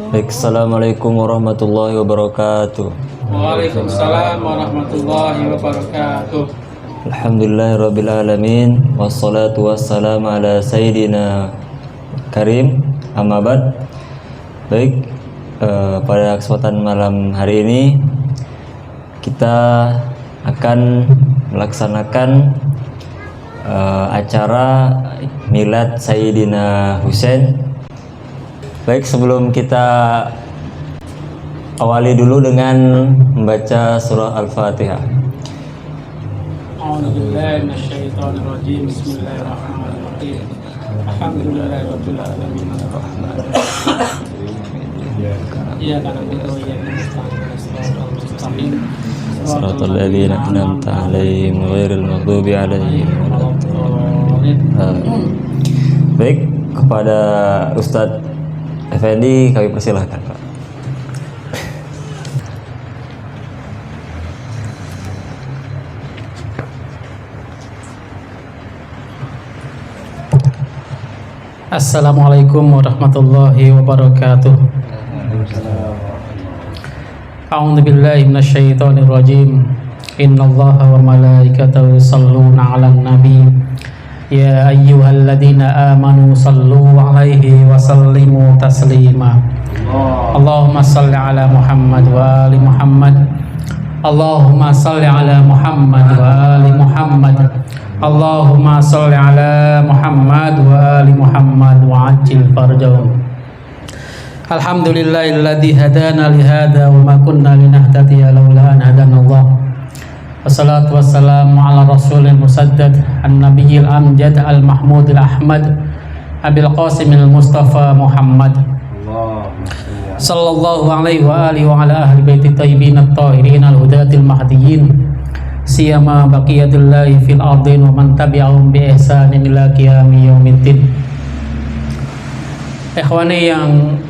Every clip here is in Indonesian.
Baik, assalamualaikum warahmatullahi wabarakatuh. Waalaikumsalam warahmatullahi wabarakatuh. Alhamdulillahirabbil alamin wassalatu wassalamu ala sayyidina karim. Amma ba'd. Baik, pada kesempatan malam hari ini kita akan melaksanakan acara milad Sayyidina Husain. Baik, sebelum kita awali dulu dengan membaca surah Al-Fatihah. A'udzubillahi minasyaitonirrajim. Bismillahirrahmanirrahim. Alhamdulillahirabbil alamin. Iyyaka na'budu wa iyyaka nasta'in. Shiratal ladzina an'amta 'alaihim ghairil maghdubi 'alaihim waladdallin. Baik, kepada Ustadz Effendi kami persilahkan, Pak. Assalamualaikum warahmatullahi wabarakatuh. A'udzu billahi minasyaitonir rajim. Innallaha wa malaikatahu yusholluna 'alan nabi. Ya ayyuhalladzina amanu sallu 'alaihi wa sallimu taslima. Allahumma shalli 'ala Muhammad wa ali Muhammad. Allahumma shalli 'ala Muhammad wa ali Muhammad. Allahumma shalli 'ala Muhammad wa ali Muhammad wa ajil farjahum. Alhamdulillahilladzi hadana li hadza wa ma kunna linahtadiya laula an hadanallah. Wassalatu wassalamu ala rasulil musaddad an-nabiyil amjad al-mahmudil ahmad abil qasimil mustafa Muhammad sallallahu alaihi wa alihi wa ala ahli baiti tayyibin at-tahirin al-hudatil mahdiyyin siyama baqiyatullahi fil ardin wa man tabi'ahum bi ihsanin ila qiyami yaumiddin. Ikhwani yang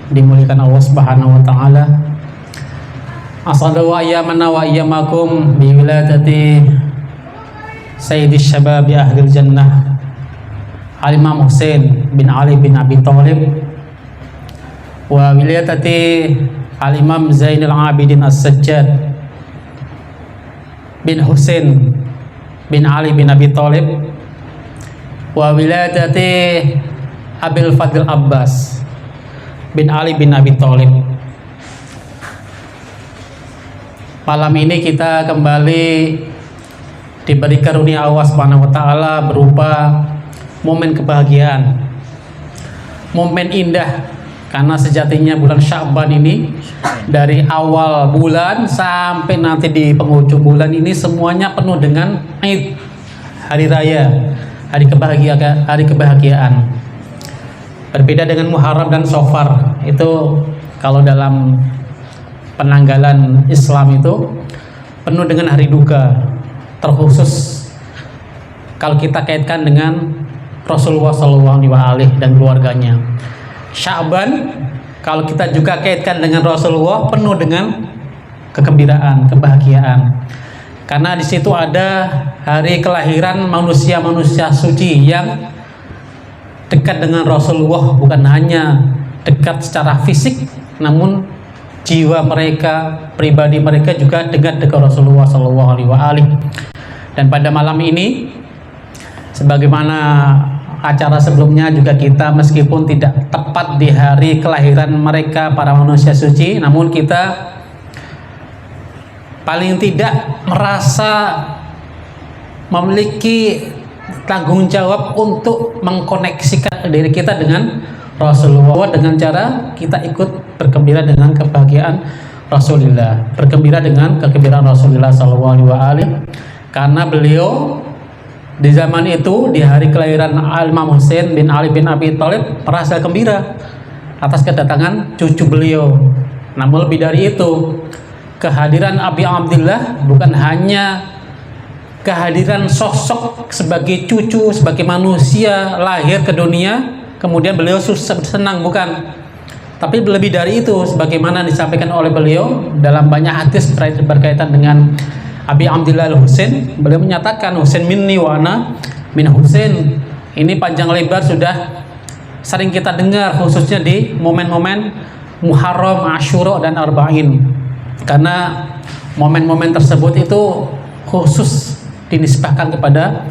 dimuliakan Allah Subhanahu wa taala, as'adu wa ayyamana wa ayyamakum bi wiladati sayyidis syababi ahlil jannah Al-Imam Husain bin Ali bin Abi Thalib wa wiladati Al-Imam Zainul Abidin As-Sajjad bin Husain bin Ali bin Abi Thalib wa wiladati Abil Fadl Abbas bin Ali bin Abi Thalib. Malam ini kita kembali diberi karunia Allah Subhanahu wa taala berupa momen kebahagiaan, momen indah, karena sejatinya bulan Sya'ban ini dari awal bulan sampai nanti di penghujung bulan ini semuanya penuh dengan Id, hari raya, hari kebahagiaan. Berbeda dengan Muharram dan Shofar, itu kalau dalam penanggalan Islam itu penuh dengan hari duka, terkhusus kalau kita kaitkan dengan Rasulullah SAW dan keluarganya. Sya'ban kalau kita juga kaitkan dengan Rasulullah penuh dengan kegembiraan, kebahagiaan, karena di situ ada hari kelahiran manusia-manusia suci yang dekat dengan Rasulullah, bukan hanya dekat secara fisik, namun jiwa mereka, pribadi mereka juga dekat dengan Rasulullah SAW. Dan pada malam ini, sebagaimana acara sebelumnya juga, kita meskipun tidak tepat di hari kelahiran mereka para manusia suci, namun kita paling tidak merasa memiliki tanggung jawab untuk mengkoneksikan diri kita dengan Rasulullah dengan cara kita ikut bergembira dengan kebahagiaan Rasulullah, bergembira dengan kegembiraan Rasulullah SAW, karena beliau di zaman itu, di hari kelahiran Al-Imam Husain bin Ali bin Abi Thalib, merasa gembira atas kedatangan cucu beliau. Namun lebih dari itu, kehadiran Abi Abdillah bukan hanya kehadiran sosok sebagai cucu, sebagai manusia lahir ke dunia kemudian beliau senang, bukan, tapi lebih dari itu, sebagaimana disampaikan oleh beliau dalam banyak hadis berkaitan dengan Abi Abdillah Al-Husain. Beliau menyatakan, Husain minni wa ana min Husain. Ini panjang lebar sudah sering kita dengar, khususnya di momen-momen Muharram, Asyura dan Arba'in. Karena momen-momen tersebut itu khusus dinisbahkan kepada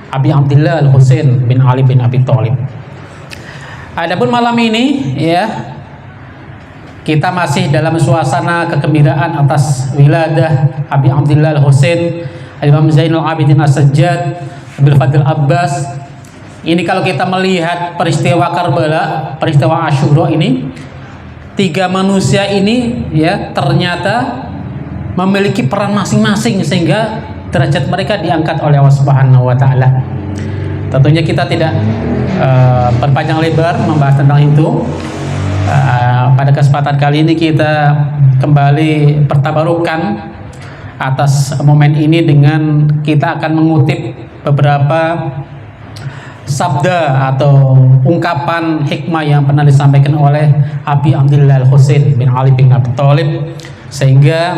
Abi Abdillah Al-Husain bin Ali bin Abi Thalib. Adapun malam ini ya, kita masih dalam suasana kegembiraan atas wiladah Abi Abdillah Al-Husain Imam Zainul Abidin As-Sajjad Abil Fadil Abbas. Ini kalau kita melihat peristiwa Karbala, peristiwa Asyura ini, tiga manusia ini ya ternyata memiliki peran masing-masing sehingga derajat mereka diangkat oleh Allah Subhanahu wa taala. Tentunya kita tidak berpanjang lebar membahas tentang itu. Pada kesempatan kali ini kita kembali bertabarukan atas momen ini dengan kita akan mengutip beberapa sabda atau ungkapan hikmah yang pernah disampaikan oleh Abi Abdillah Al-Husain bin Ali bin Abi Thalib, sehingga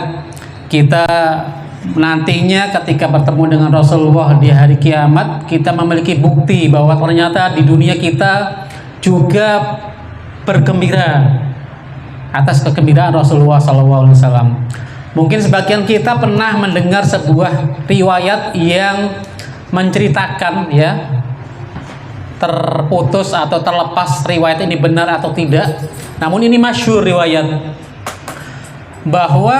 kita nantinya ketika bertemu dengan Rasulullah di hari kiamat, kita memiliki bukti bahwa ternyata di dunia kita juga bergembira atas kegembiraan Rasulullah SAW. Mungkin sebagian kita pernah mendengar sebuah riwayat yang menceritakan ya, terputus atau terlepas riwayat ini benar atau tidak, namun ini masyhur riwayat bahwa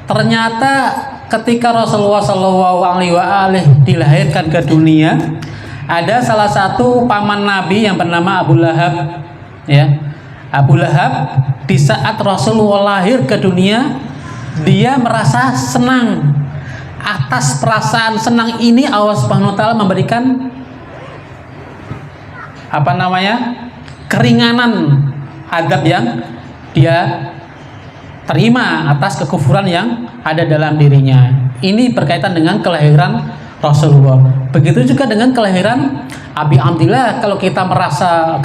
ternyata ketika Rasulullah SAW dilahirkan ke dunia, ada salah satu paman Nabi yang bernama Abu Lahab ya. Abu Lahab di saat Rasulullah lahir ke dunia, dia merasa senang. Atas perasaan senang ini Allah Subhanahu wa taala memberikan keringanan adab yang dia terima atas kekufuran yang ada dalam dirinya. Ini berkaitan dengan kelahiran Rasulullah. Begitu juga dengan kelahiran Abi Abdillah. Kalau kita merasa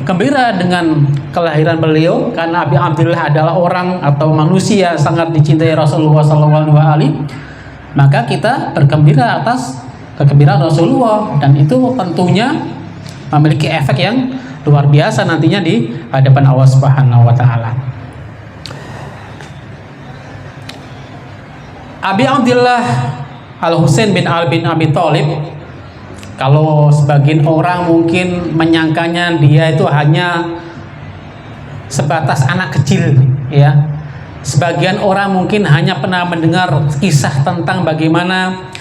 gembira dengan kelahiran beliau, karena Abi Abdillah adalah orang atau manusia sangat dicintai Rasulullah SAW, maka kita bergembira atas kegembiraan Rasulullah, dan itu tentunya memiliki efek yang luar biasa nantinya di hadapan Allah Subhanahu wa taala. Abi Abdillah Al-Husain bin Ali bin Abi Thalib, kalau sebagian orang mungkin menyangkanya dia itu hanya sebatas anak kecil ya. Sebagian orang mungkin hanya pernah mendengar kisah tentang bagaimana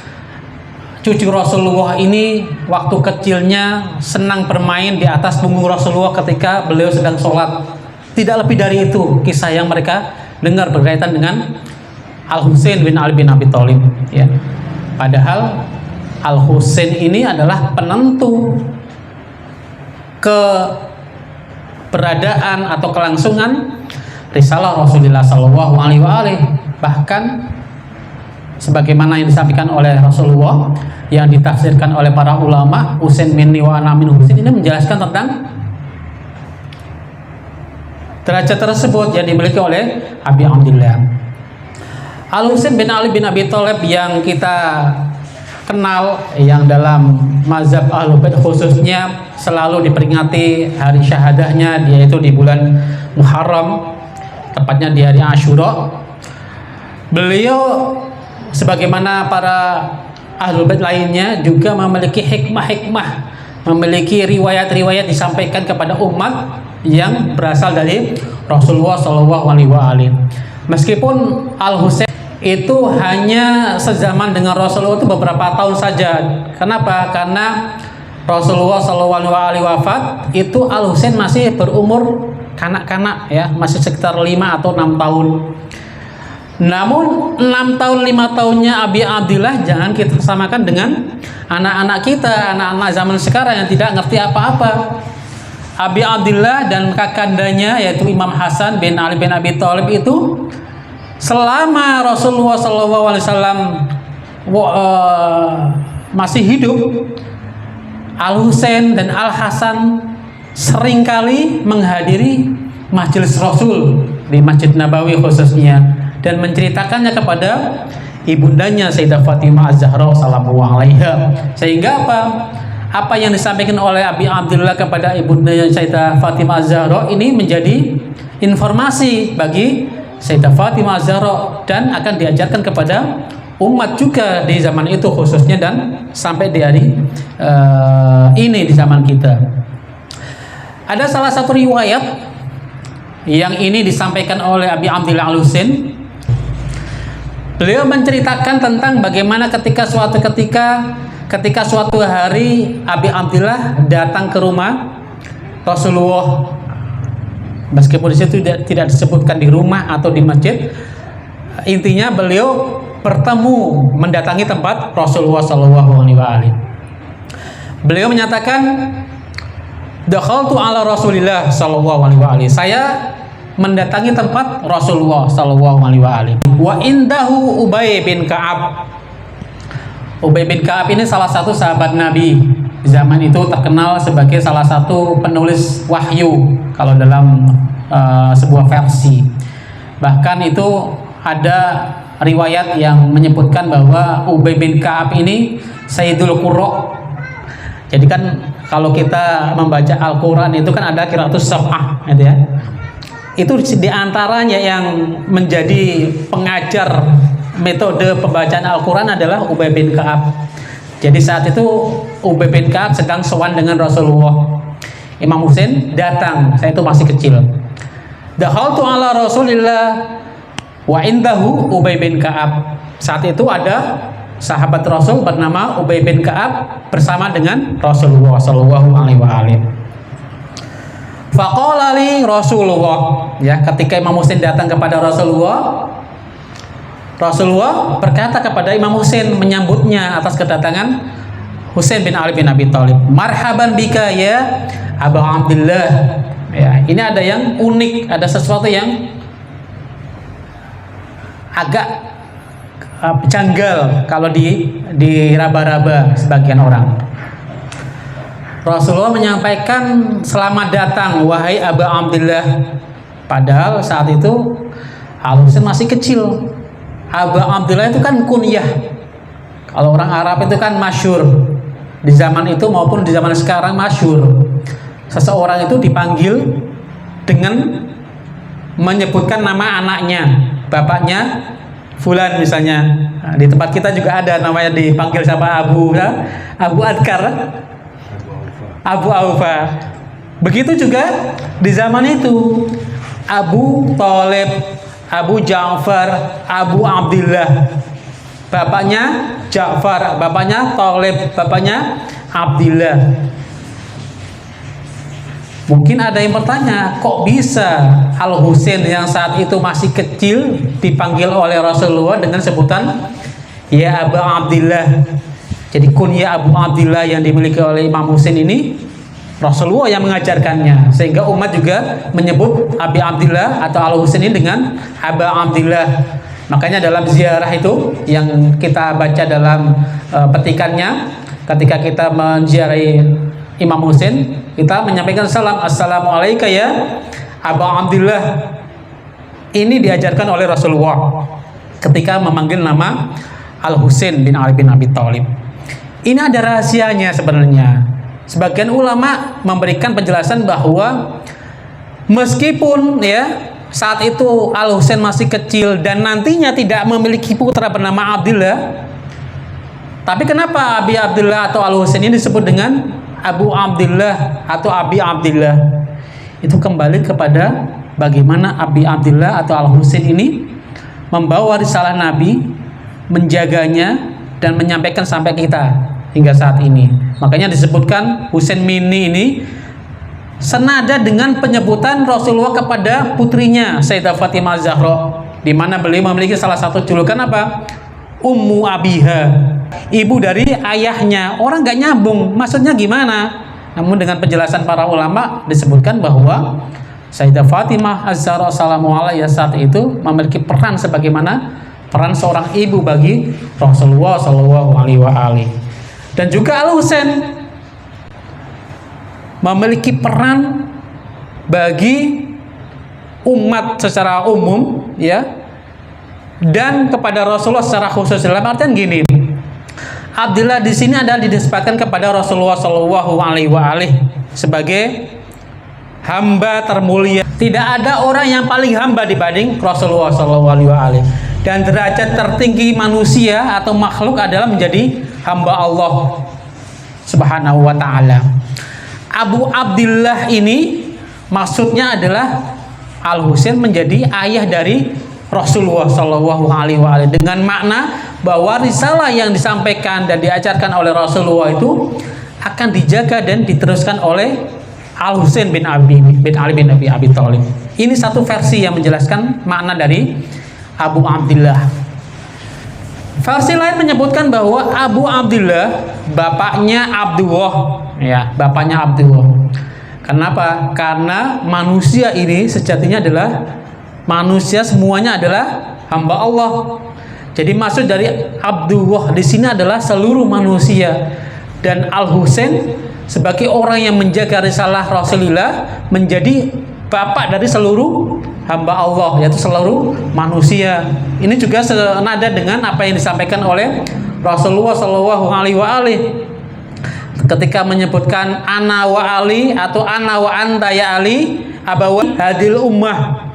cucu Rasulullah ini waktu kecilnya senang bermain di atas punggung Rasulullah ketika beliau sedang sholat. Tidak lebih dari itu kisah yang mereka dengar berkaitan dengan Al-Husain bin Ali bin Abi Thalib ya. Padahal Al-Husain ini adalah penentu keberadaan atau kelangsungan risalah Rasulullah SAW. Bahkan sebagaimana yang disampaikan oleh Rasulullah, yang ditafsirkan oleh para ulama, Husain minni wa ana min Husain, ini menjelaskan tentang derajat tersebut yang dimiliki oleh Abi Abdillah. Al-Husain bin Ali bin Abi Thalib yang kita kenal, yang dalam mazhab Ahlul Bait khususnya selalu diperingati hari syahadahnya, yaitu di bulan Muharram, tepatnya di hari Asyura. Beliau sebagaimana para Ahlul Bait lainnya juga memiliki hikmah-hikmah, memiliki riwayat-riwayat disampaikan kepada umat yang berasal dari Rasulullah SAW. Meskipun Al-Husain itu hanya sezaman dengan Rasulullah itu beberapa tahun saja. Kenapa? Karena Rasulullah SAW wafat, itu Al-Husain masih berumur kanak-kanak ya, masih sekitar 5 atau 6 tahun. Namun 6 tahun 5 tahunnya Abi Abdillah jangan kita samakan dengan anak-anak kita, anak-anak zaman sekarang yang tidak ngerti apa-apa. Abi Abdillah dan kakandanya yaitu Imam Hasan bin Ali bin Abi Thalib itu selama Rasulullah SAW masih hidup, Al-Husain dan Al-Hasan seringkali menghadiri majelis Rasul di Masjid Nabawi khususnya, dan menceritakannya kepada ibundanya Sayyidah Fatimah Az-Zahra sallallahu alaiha. Sehingga apa? apa yang disampaikan oleh Abi Abdullah kepada ibunda Sayyidah Fatimah Az-Zahra ini menjadi informasi bagi Sayyidah Fatimah Az-Zahra dan akan diajarkan kepada umat juga di zaman itu khususnya dan sampai di hari ini di zaman kita. Ada salah satu riwayat yang ini disampaikan oleh Abi Abdullah Al-Husain. Beliau menceritakan tentang bagaimana ketika suatu hari Abi Abdullah datang ke rumah Rasulullah, meskipun di situ tidak disebutkan di rumah atau di masjid, intinya beliau bertemu mendatangi tempat Rasulullah SAW. Beliau menyatakan, dakhaltu ala Rasulillah SAW. Saya mendatangi tempat Rasulullah SAW. Wa indahu Ubay bin Ka'ab. Ubay bin Ka'ab ini salah satu sahabat Nabi. Zaman itu terkenal sebagai salah satu penulis wahyu kalau dalam sebuah versi. Bahkan itu ada riwayat yang menyebutkan bahwa Ubay bin Ka'ab ini Sayyidul Qurra. Jadi kan kalau kita membaca Al-Quran itu kan ada qiraatus sab'ah gitu ya. Itu diantaranya yang menjadi pengajar metode pembacaan Al-Quran adalah Ubay bin Ka'ab. Jadi saat itu Ubay bin Ka'ab sedang sowan dengan Rasulullah. Imam Husain datang, saya itu masih kecil. Dakhaltu ala Rasulillah wa indahu Ubay bin Ka'ab. Saat itu ada sahabat Rasul bernama Ubay bin Ka'ab bersama dengan Rasulullah sallallahu alaihi wasallam. Faqala li Rasulullah, ya, ketika Imam Husain datang kepada Rasulullah berkata kepada Imam Husain menyambutnya atas kedatangan Husain bin Ali bin Abi Thalib. Marhaban bika ya Abu Abdullah. Ya, ini ada yang unik, ada sesuatu yang agak janggal kalau diraba-raba sebagian orang. Rasulullah menyampaikan selamat datang wahai Abu Abdullah. Padahal saat itu Al-Husain masih kecil. Abu Abdullah itu kan kunyah. Kalau orang Arab itu kan masyhur. Di zaman itu maupun di zaman sekarang masyhur. Seseorang itu dipanggil dengan menyebutkan nama anaknya, bapaknya Fulan misalnya. Nah, di tempat kita juga ada namanya dipanggil siapa, Abu Adkar, Abu Aufa. Begitu juga di zaman itu Abu Thalib, Abu Ja'far, Abu Abdullah. Bapaknya Ja'far, bapaknya Thalib, bapaknya Abdullah. Mungkin ada yang bertanya, kok bisa Al-Husain yang saat itu masih kecil dipanggil oleh Rasulullah dengan sebutan ya Abu Abdullah. Jadi kunyah Abu Abdullah yang dimiliki oleh Imam Husain ini Rasulullah yang mengajarkannya, sehingga umat juga menyebut Abi Abdullah atau Al-Husain ini dengan Abu Abdullah. Makanya dalam ziarah itu yang kita baca dalam petikannya, ketika kita menziarahi Imam Husain, kita menyampaikan salam, assalamualaikum ya Abu Abdullah. Ini diajarkan oleh Rasulullah ketika memanggil nama Al-Husain bin Ali bin Abi Thalib. Ini ada rahasianya sebenarnya. Sebagian ulama memberikan penjelasan bahwa meskipun ya saat itu Al-Husain masih kecil dan nantinya tidak memiliki putra bernama Abdullah, tapi kenapa Abi Abdullah atau Al-Husain ini disebut dengan Abu Abdullah atau Abi Abdullah? Itu kembali kepada bagaimana Abi Abdullah atau Al-Husain ini membawa risalah Nabi, menjaganya dan menyampaikan sampai kita hingga saat ini. Makanya disebutkan Husain Mini ini senada dengan penyebutan Rasulullah kepada putrinya Sayyidah Fatimah Az-Zahra, di mana beliau memiliki salah satu julukan apa? Ummu Abiha, ibu dari ayahnya. Orang gak nyambung, maksudnya gimana? Namun dengan penjelasan para ulama disebutkan bahwa Sayyidah Fatimah Az-Zahra salamualaiha saat itu memiliki peran sebagaimana peran seorang ibu bagi Rasulullah Shallallahu Alaihi Wasallam. Dan juga Al-Husain memiliki peran bagi umat secara umum, ya, dan kepada Rasulullah secara khusus. Dalam artian gini, Abdillah di sini adalah dinisbatkan kepada Rasulullah Shallallahu Alaihi Wasallam sebagai hamba termulia. Tidak ada orang yang paling hamba dibanding Rasulullah Shallallahu Alaihi Wasallam. Dan derajat tertinggi manusia atau makhluk adalah menjadi hamba Allah Subhanahu Wa Taala. Abu Abdillah ini maksudnya adalah Al Husain menjadi ayah dari Rasulullah Shallallahu Alaihi Wasallam, dengan makna bahwa risalah yang disampaikan dan diajarkan oleh Rasulullah itu akan dijaga dan diteruskan oleh Al Husain bin Ali bin Abi Thalib. Ini satu versi yang menjelaskan makna dari Abu Abdillah. Versi lain menyebutkan bahwa Abu Abdillah bapaknya Abdullah, ya, bapaknya Abdullah. Kenapa? Karena manusia ini sejatinya adalah manusia, semuanya adalah hamba Allah. Jadi maksud dari Abdullah di sini adalah seluruh manusia, dan Al Husain sebagai orang yang menjaga risalah Rasulullah menjadi bapak dari seluruh hamba Allah, yaitu seluruh manusia. Ini juga senada dengan apa yang disampaikan oleh Rasulullah Shallallahu Alaihi Wasallam ketika menyebutkan ana wa Ali atau ana wa anta ya Ali abawa hadil ummah.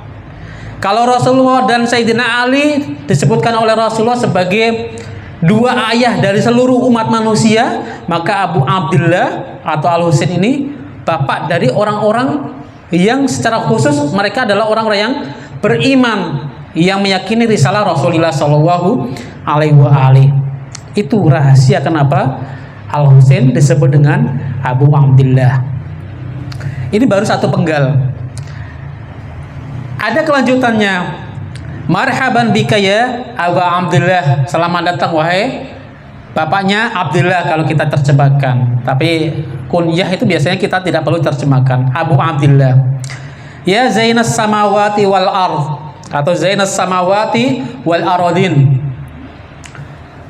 Kalau Rasulullah dan Sayyidina Ali disebutkan oleh Rasulullah sebagai dua ayah dari seluruh umat manusia, maka Abu Abdillah atau Al Husain ini bapak dari orang-orang yang secara khusus mereka adalah orang-orang yang beriman, yang meyakini risalah Rasulullah Shallallahu Alaihi Wasallam. Itu rahasia kenapa Al Husain disebut dengan Abu Abdillah. Ini baru satu penggal. Ada kelanjutannya. Marhaban bika ya Abu Abdillah. Selamat datang wahai bapaknya Abdillah kalau kita terjemahkan. Tapi kunyah itu biasanya kita tidak perlu terjemahkan. Abu Abdillah. Ya Zainas samawati wal ard atau Zainas samawati wal aradin.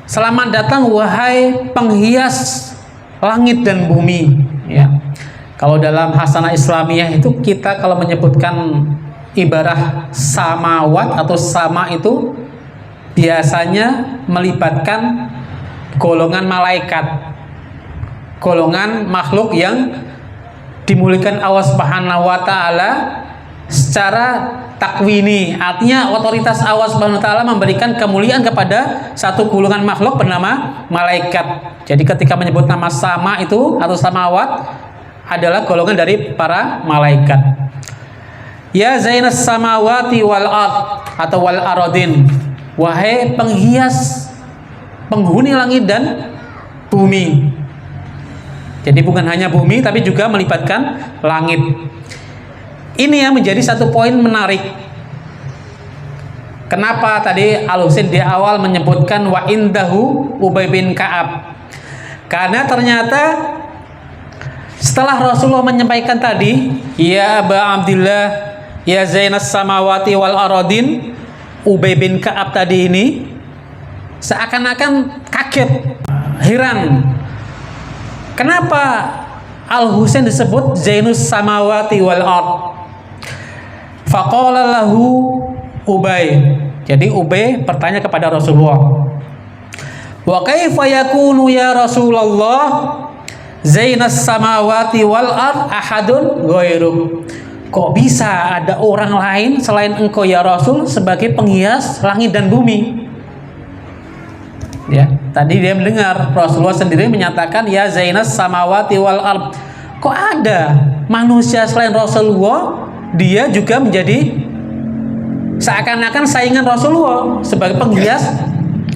Selamat datang wahai penghias langit dan bumi, ya. Kalau dalam hasanah Islamiyah itu kita kalau menyebutkan ibarah samawat atau sama itu biasanya melibatkan golongan malaikat, golongan makhluk yang dimuliakan Allah Subhanahu wa taala secara takwini, artinya otoritas Allah Subhanahu wa taala memberikan kemuliaan kepada satu golongan makhluk bernama malaikat. Jadi ketika menyebut nama sama itu atau samawat adalah golongan dari para malaikat. Ya Zainas samawati wal ard atau wal aradin. Wahai penghias, penghuni langit dan bumi. Jadi bukan hanya bumi tapi juga melibatkan langit. Ini yang menjadi satu poin menarik. Kenapa tadi Al Husain di awal menyebutkan wa indahu Ubay bin Ka'ab? Karena ternyata setelah Rasulullah menyampaikan tadi, ya Aba Abdillah, ya Zainas samawati wal aradin, Ubay bin Ka'ab tadi ini seakan-akan kaget, heran. Kenapa Al Husain disebut Zainus samawati wal ard? Faqala lahu Ubay. Jadi Ubay bertanya kepada Rasulullah, wa kaifa yakunu ya Rasulullah Zainas samawati wal ard ahadun ghairuk? Kok bisa ada orang lain selain engkau ya Rasul sebagai penghias langit dan bumi? Ya, tadi dia mendengar Rasulullah sendiri menyatakan ya Zainas samawati wal ard. Kok ada manusia selain Rasulullah dia juga menjadi seakan-akan saingan Rasulullah sebagai penghias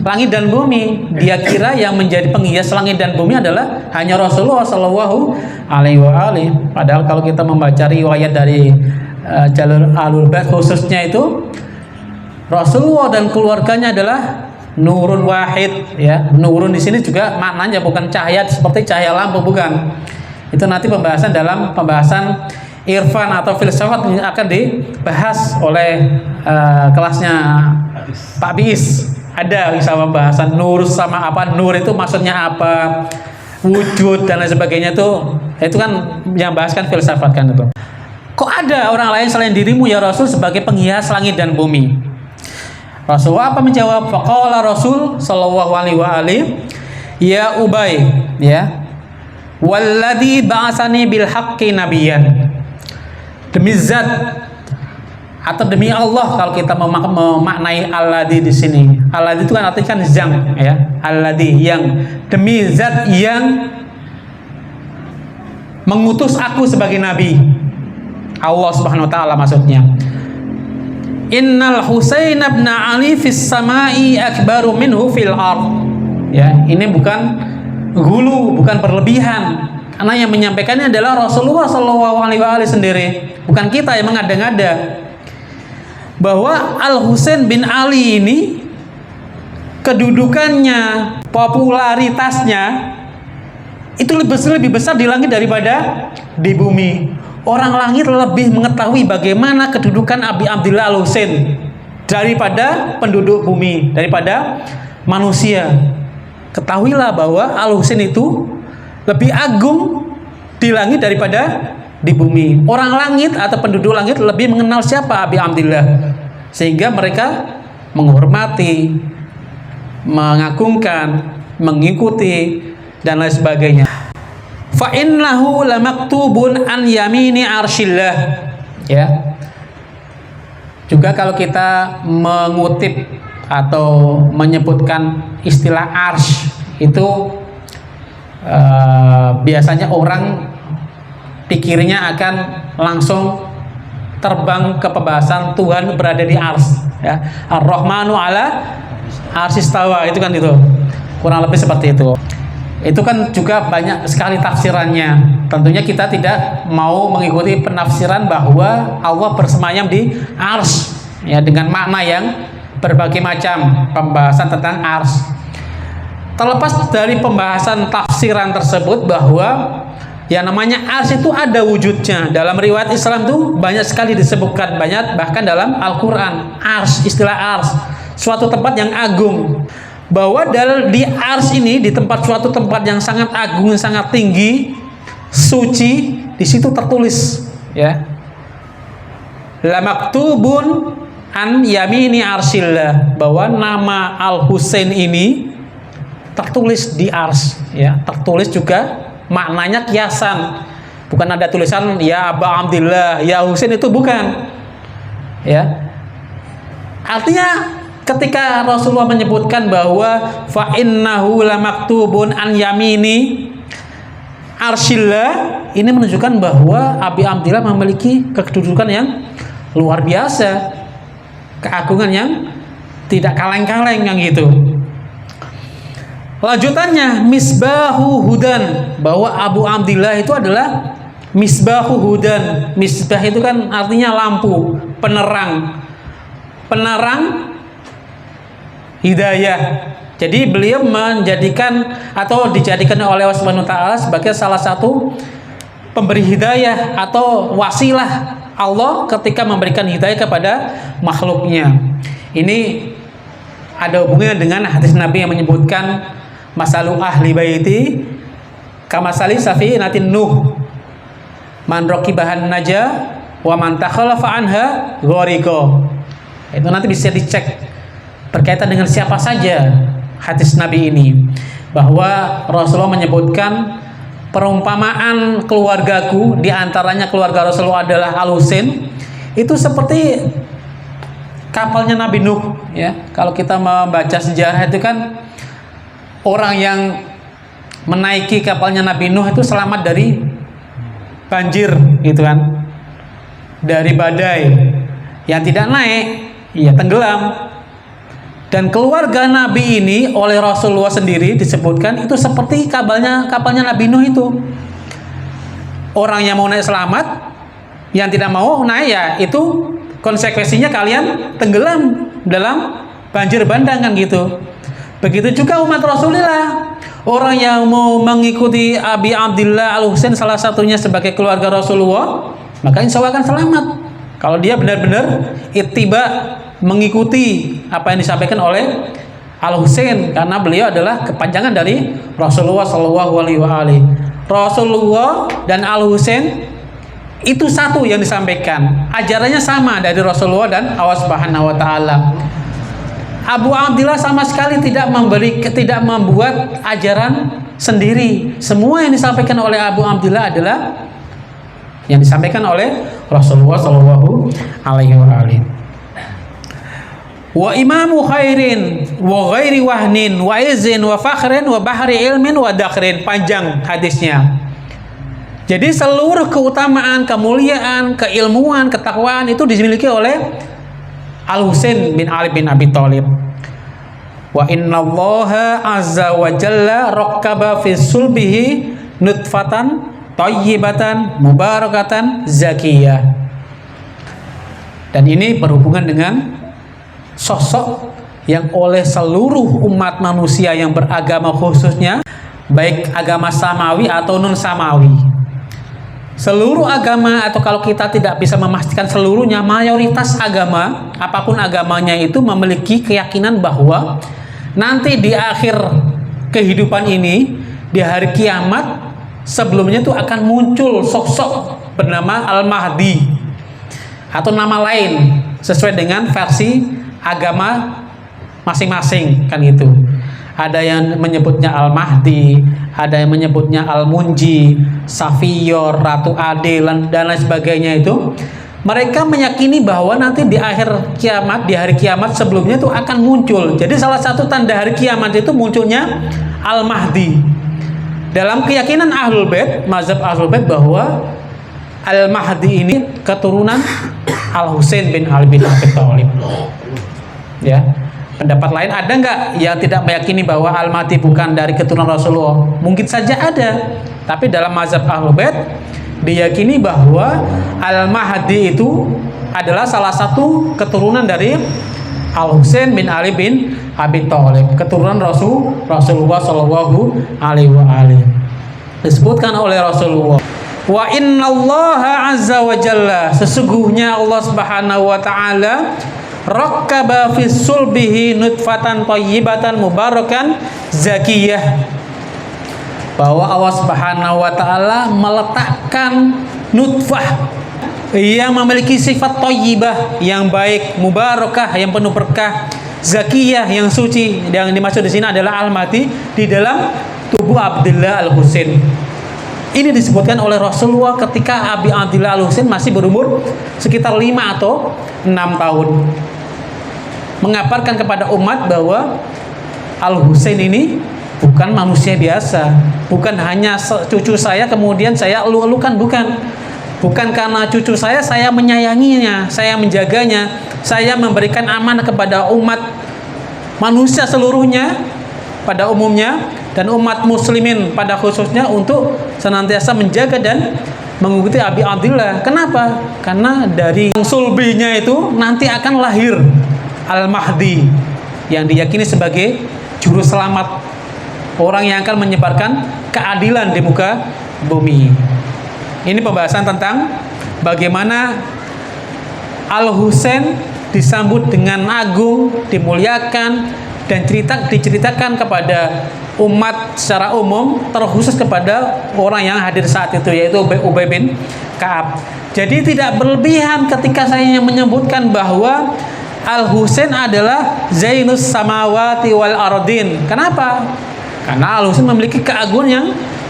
langit dan bumi? Dia kira yang menjadi penghias langit dan bumi adalah hanya Rasulullah Shallallahu Alaihi Wasallam. Padahal kalau kita membaca riwayat dari jalur Ahlul Bait khususnya itu Rasulullah dan keluarganya adalah nurun wahid, ya. Nurun di sini juga maknanya bukan cahaya seperti cahaya lampu, bukan. Itu nanti pembahasan dalam pembahasan irfan atau filsafat yang akan dibahas oleh kelasnya Pak Biis. Ada bisa pembahasan nur sama apa, nur itu maksudnya apa, wujud dan lain sebagainya, itu kan yang bahaskan filsafat kan itu. Kok ada orang lain selain dirimu ya Rasul sebagai penghias langit dan bumi? Rasulullah apa menjawab? Faqala Rasul sallallahu alaihi wasallam, ya Ubay, ya, walladzi ba'asani bil haqqi nabiyyan, demi zat atau demi Allah kalau kita memaknai alladzi di sini. Alladzi itu kan artinya kan yang, ya, alladzi yang, demi zat yang mengutus aku sebagai nabi. Allah Subhanahu wa taala maksudnya. Innal Husain bin Ali fis samai akbaru minhu fil ard. Ya, ini bukan gulu, bukan berlebihan. Karena yang menyampaikannya adalah Rasulullah sallallahu alaihi wasallam sendiri, bukan kita yang mengada-ngada. Bahwa Al Husain bin Ali ini kedudukannya, popularitasnya itu lebih besar di langit daripada di bumi. Orang langit lebih mengetahui bagaimana kedudukan Abi Abdillah Al Husain daripada penduduk bumi, daripada manusia. Ketahuilah bahwa Al Husain itu lebih agung di langit daripada di bumi. Orang langit atau penduduk langit lebih mengenal siapa Abi Abdillah, sehingga mereka menghormati, mengagungkan, mengikuti dan lain sebagainya. Fa innahu lamaktubun an yamini arsyillah. Ya. Juga kalau kita mengutip atau menyebutkan istilah arsy itu biasanya orang pikirnya akan langsung terbang ke pembahasan Tuhan berada di ars, ya. Ar-Rahmanu ala arsistawa, itu kan itu. Kurang lebih seperti itu. Itu kan juga banyak sekali tafsirannya. Tentunya kita tidak mau mengikuti penafsiran bahwa Allah bersemayam di ars, ya, dengan makna yang berbagai macam pembahasan tentang ars. Terlepas dari pembahasan tafsiran tersebut bahwa yang namanya ars itu ada wujudnya. Dalam riwayat Islam itu banyak sekali disebutkan, banyak bahkan dalam Al-Quran. Ars, istilah ars, suatu tempat yang agung. Bahwa di ars ini, di tempat suatu tempat yang sangat agung, sangat tinggi, suci, di situ tertulis, ya, la maktubun an yamini arsillah, bahwa nama Al Husain ini tertulis di ars, ya, tertulis juga. Maknanya kiasan, bukan ada tulisan ya Aba Abdillah, ya Husain, itu bukan, ya. Artinya ketika Rasulullah menyebutkan bahwa fa innahu lamaktubun an yamini arsyillah, ini menunjukkan bahwa Abi Abdillah memiliki kedudukan yang luar biasa, keagungan yang tidak kaleng-kaleng yang gitu. Lanjutannya misbahu hudan, bahwa Abu Abdillah itu adalah misbahu hudan. Misbah itu kan artinya lampu, penerang, penerang hidayah. Jadi beliau menjadikan atau dijadikan oleh Allah Subhanahu wa taala sebagai salah satu pemberi hidayah atau wasilah Allah ketika memberikan hidayah kepada makhluknya. Ini ada hubungannya dengan hadis Nabi yang menyebutkan masalu ahli baiti kamasali safinatin nuh, man raqibahan naja wa man takhalafa anha ghariqa. Itu nanti bisa dicek berkaitan dengan siapa saja hadis Nabi ini, bahwa Rasulullah menyebutkan perumpamaan keluargaku, di antaranya keluarga Rasulullah adalah Al Husain, itu seperti kapalnya Nabi Nuh, ya. Kalau kita membaca sejarah itu kan orang yang menaiki kapalnya Nabi Nuh itu selamat dari banjir, gitu kan, dari badai. Yang tidak naik, ya tenggelam. Dan keluarga Nabi ini oleh Rasulullah sendiri disebutkan itu seperti kapalnya Nabi Nuh itu. Orang yang mau naik selamat, yang tidak mau naik ya itu konsekuensinya kalian tenggelam dalam banjir bandang, kan gitu. Begitu juga umat Rasulullah, orang yang mau mengikuti Abi Abdillah Al Husain salah satunya sebagai keluarga Rasulullah, maka insya Allah akan selamat kalau dia benar-benar ittiba, mengikuti apa yang disampaikan oleh Al Husain, karena beliau adalah kepanjangan dari Rasulullah Shallallahu Alaihi Wasallam. Rasulullah dan Al Husain itu satu yang disampaikan, ajarannya sama dari Rasulullah dan Allah Subhanahu Wa Taala. Abu Abdillah sama sekali tidak membuat ajaran sendiri. Semua yang disampaikan oleh Abu Abdillah adalah yang disampaikan oleh Rasulullah Shallallahu Alaihi Wasallam. Wa imamu khairin wa ghairi wahnin wa izin wa fakhrin wa bahri ilmin wa dakhrin. Panjang hadisnya. Jadi seluruh keutamaan, kemuliaan, keilmuan, ketakwaan itu dimiliki oleh Al-Husain bin Ali bin Abi Thalib. Wa innallaha azza wa jalla rakkaba fi sulbihi nutfatan thayyibatan mubarakatan zakiyah. Dan ini berhubungan dengan sosok yang oleh seluruh umat manusia yang beragama, khususnya baik agama samawi atau non samawi. Seluruh agama, atau kalau kita tidak bisa memastikan seluruhnya, mayoritas agama, apapun agamanya itu memiliki keyakinan bahwa nanti di akhir kehidupan ini, di hari kiamat, sebelumnya itu akan muncul sosok bernama Al-Mahdi atau nama lain sesuai dengan versi agama masing-masing, kan itu. Ada yang menyebutnya Al-Mahdi, ada yang menyebutnya Al-Munji, Safiyor, Ratu Adil, dan lain sebagainya. Itu mereka meyakini bahwa nanti di akhir kiamat, di hari kiamat sebelumnya itu akan muncul. Jadi salah satu tanda hari kiamat itu munculnya Al-Mahdi. Dalam keyakinan Ahlul Bait, mazhab Ahlul Bait, bahwa Al-Mahdi ini keturunan Al-Husain bin Ali bin Abi Thalib. Ya, pendapat lain ada nggak yang tidak meyakini bahwa Al-Mahdi bukan dari keturunan Rasulullah? Mungkin saja ada, tapi dalam mazhab Ahlul Bait diyakini bahwa Al-Mahdi itu adalah salah satu keturunan dari Al-Husain bin Ali bin Abi Thalib, keturunan Rasulullah Shallallahu Alaihi Wasallam. Disebutkan oleh Rasulullah, wa innallaha azza wa jalla, sesungguhnya Allah Subhanahu wa taala rakkaba fi sulbihi nutfatan thayyibatan mubarakan zakiyah, bahwa Allah Subhanahu wa taala meletakkan nutfah yang memiliki sifat thayyibah, yang baik, mubarakah, yang penuh berkah, zakiyah, yang suci. Yang dimaksud di sini adalah Al-Mahdi di dalam tubuh Abdullah Al-Husain. Ini disebutkan oleh Rasulullah ketika Abi Abdillah Al-Husain masih berumur sekitar 5 atau 6 tahun. Mengabarkan kepada umat bahwa Al-Husain ini bukan manusia biasa, bukan hanya cucu saya kemudian saya elu-elukan, bukan karena cucu saya menyayanginya, saya menjaganya, saya memberikan amanah kepada umat manusia seluruhnya pada umumnya dan umat muslimin pada khususnya untuk senantiasa menjaga dan mengikuti Abi Abdillah. Kenapa? Karena dari sulbinya itu nanti akan lahir Al-Mahdi yang diyakini sebagai juru selamat, orang yang akan menyebarkan keadilan di muka bumi. Ini pembahasan tentang bagaimana Al-Husain disambut dengan agung, dimuliakan, dan diceritakan kepada umat secara umum, terkhusus kepada orang yang hadir saat itu, yaitu Ubay bin Ka'ab. Jadi tidak berlebihan ketika saya menyebutkan bahwa Al-Husain adalah Zainus Samawati wal Ardin. Kenapa? Karena Al-Husain memiliki keagungan yang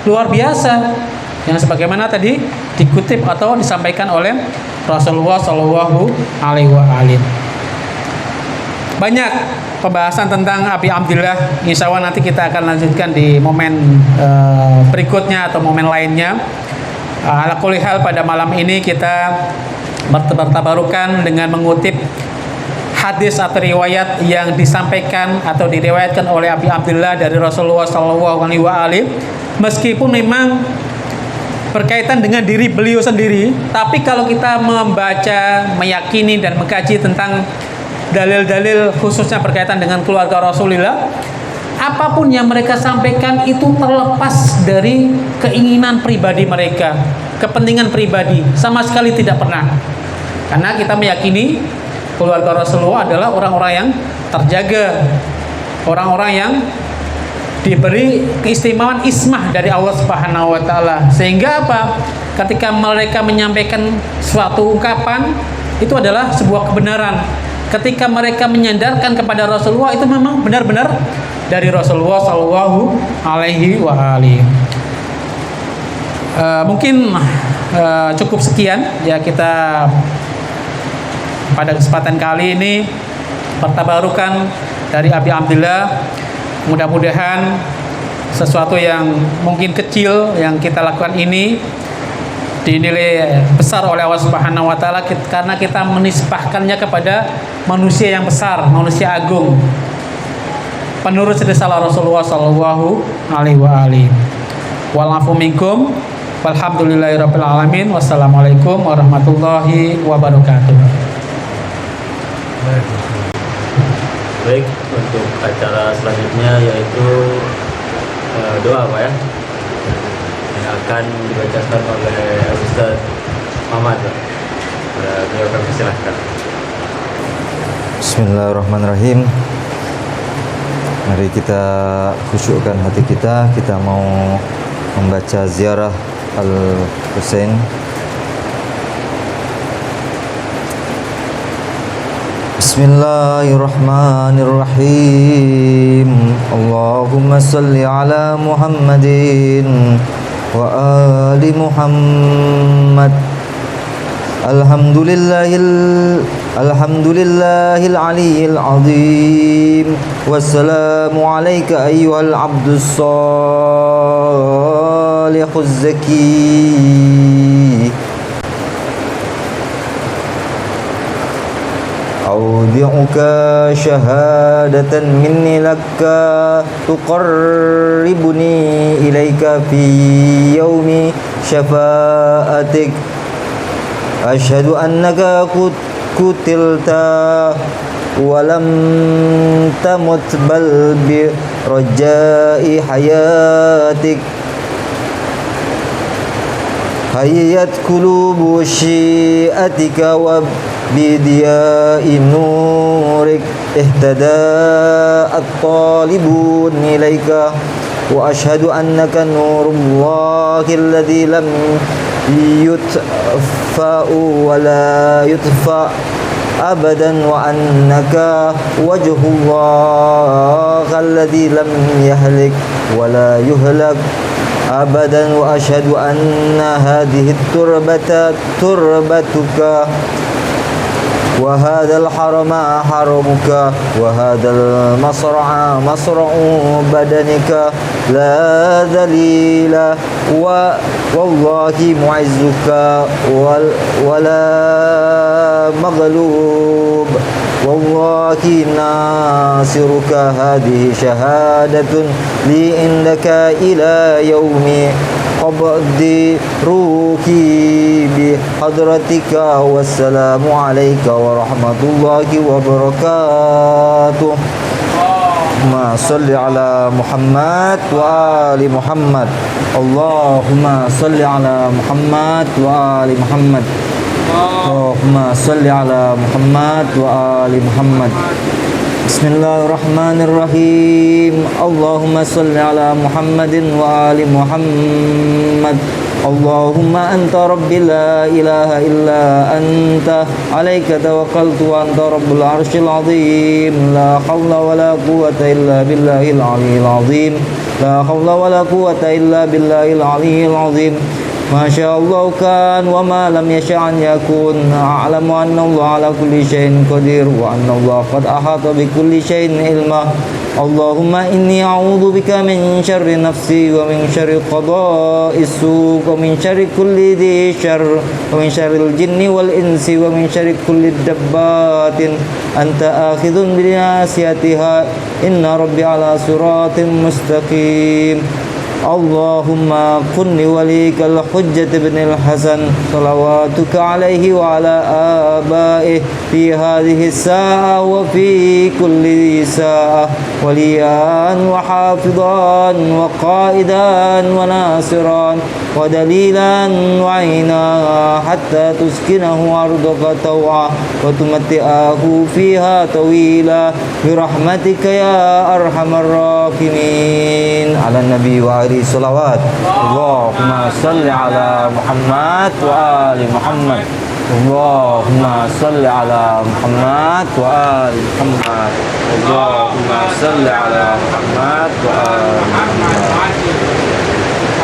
luar biasa, yang sebagaimana tadi dikutip atau disampaikan oleh Rasulullah Shallallahu Alaihi Wasallam. Banyak pembahasan tentang Abi Abdillah. Insya Allah nanti kita akan lanjutkan di momen berikutnya atau momen lainnya. Ala kulli hal, pada malam ini kita bertabarukan dengan mengutip hadis atau riwayat yang disampaikan atau diriwayatkan oleh Abi Abdillah dari Rasulullah Shallallahu Alaihi Wasallam. Meskipun memang berkaitan dengan diri beliau sendiri, tapi kalau kita membaca, meyakini dan mengkaji tentang dalil-dalil khususnya berkaitan dengan keluarga Rasulullah, apapun yang mereka sampaikan itu terlepas dari keinginan pribadi mereka, kepentingan pribadi, sama sekali tidak pernah. Karena kita meyakini keluarga Rasulullah adalah orang-orang yang terjaga, orang-orang yang diberi keistimewaan ismah dari Allah Subhanahu wa taala. Sehingga apa? Ketika mereka menyampaikan suatu ungkapan, itu adalah sebuah kebenaran. ketika mereka menyandarkan kepada Rasulullah itu memang benar-benar dari Rasulullah Shallallahu Alaihi Wasallam. Mungkin cukup sekian ya kita pada kesempatan kali ini pertabarukan dari Abi Abdillah. Mudah-mudahan sesuatu yang mungkin kecil yang kita lakukan ini dinilai besar oleh Allah Subhanahu wa taala karena kita menisbahkannya kepada manusia yang besar, manusia agung. Penurut risalah Rasulullah sallallahu alaihi wa alihi. Wal afu minkum walhamdulillahirabbil alamin. Wassalamualaikum warahmatullahi wabarakatuh. Baik, untuk acara selanjutnya yaitu doa Pak ya, yang akan dibacakan oleh Ustaz Muhammad. Beliau kami silahkan. Bismillahirrahmanirrahim. Mari kita khusyukkan hati kita. Kita mau membaca ziarah Al-Husain. Bismillahirrahmanirrahim. Allahumma salli ala Muhammadin wa ali Muhammad. Alhamdulillahil aliyyil azim. Wassalamu alayka ayyuhal abdus salihuz zaki. Audi'uka syahadatan minni laka tuqarribuni ilaika fi yaumi syafa'atik. Asyhadu annaka kutilta wa lam tamut bal bi rajai hayatik. Hayyat qulubu syi'atika wa bidiya'i nurik ihtada at-talibun ilaika. Wa ashhadu annaka nurullahi alladhi lam yutfa'u wa la yutfa' abadan wa annaka wajhullah alladhi lam yahlik wa la yuhlak abadan. Wa ashhadu anna hadhihi turbata turbatuka wa hadzal harama haramuka wa hadzal masra'a masra'u badanika la dhalila wa wallahi mu'izzuka wa la maghlub wallahi nasiruka. Hadhihi syahadatun li indaka ila yaumi qabdi ruhi bi hadratika. Wassalamu alayka wa rahmatullahi wa barakatuh. Allahumma salli ala Muhammad wa ali Muhammad. Allahumma salli ala Muhammad wa ali Muhammad. Allahumma salli ala Muhammad wa ali Muhammad. Bismillahirrahmanirrahim. Allahumma salli ala Muhammadin wa ali Muhammad. Allahumma anta rabbi la ilaha illa anta alayka tawakkaltu wa anta rabbul arshil azim. La hawla wa la quwwata illa billahil aliyyil azim. La hawla wa la quwwata illa billahil aliyyil azim. Ma syaa Allah kan wa ma lam yasha' an yakun. A'lamu anna Allah ala kulli syai'in qadir wa anna Allah qad ahata bi kulli syai'in ilma. Allahumma inni a'udzu bika min syarri nafsi wa min syarri qada'is su' wa min syarri kulli dhi syarr wa min syarril jinni wal insi wa min syarri kulli dabbatin anta akhidhun bi nasiyatiha. Inna rabbi ala siratin mustaqim. Allahumma kunni walikal hujjat ibn al-Hasan salawatuka alaihi wa ala abaihi fi hadhihi sa'a wa fi kulli sa'a waliyan wa hafidhan wa qaidan wa nasiran wa dalilan wa aina hatta tuskinahu ardaka taw'a wa tumatti'ahu fiha tawila bi rahmatika ya arhamar rahimin. Ala nabi wa ali salawat. Allahumma salli ala Muhammad wa ali Muhammad. Allahumma salli ala Muhammad wa ali Muhammad. Allahumma salli ala Muhammad wa ali Muhammad.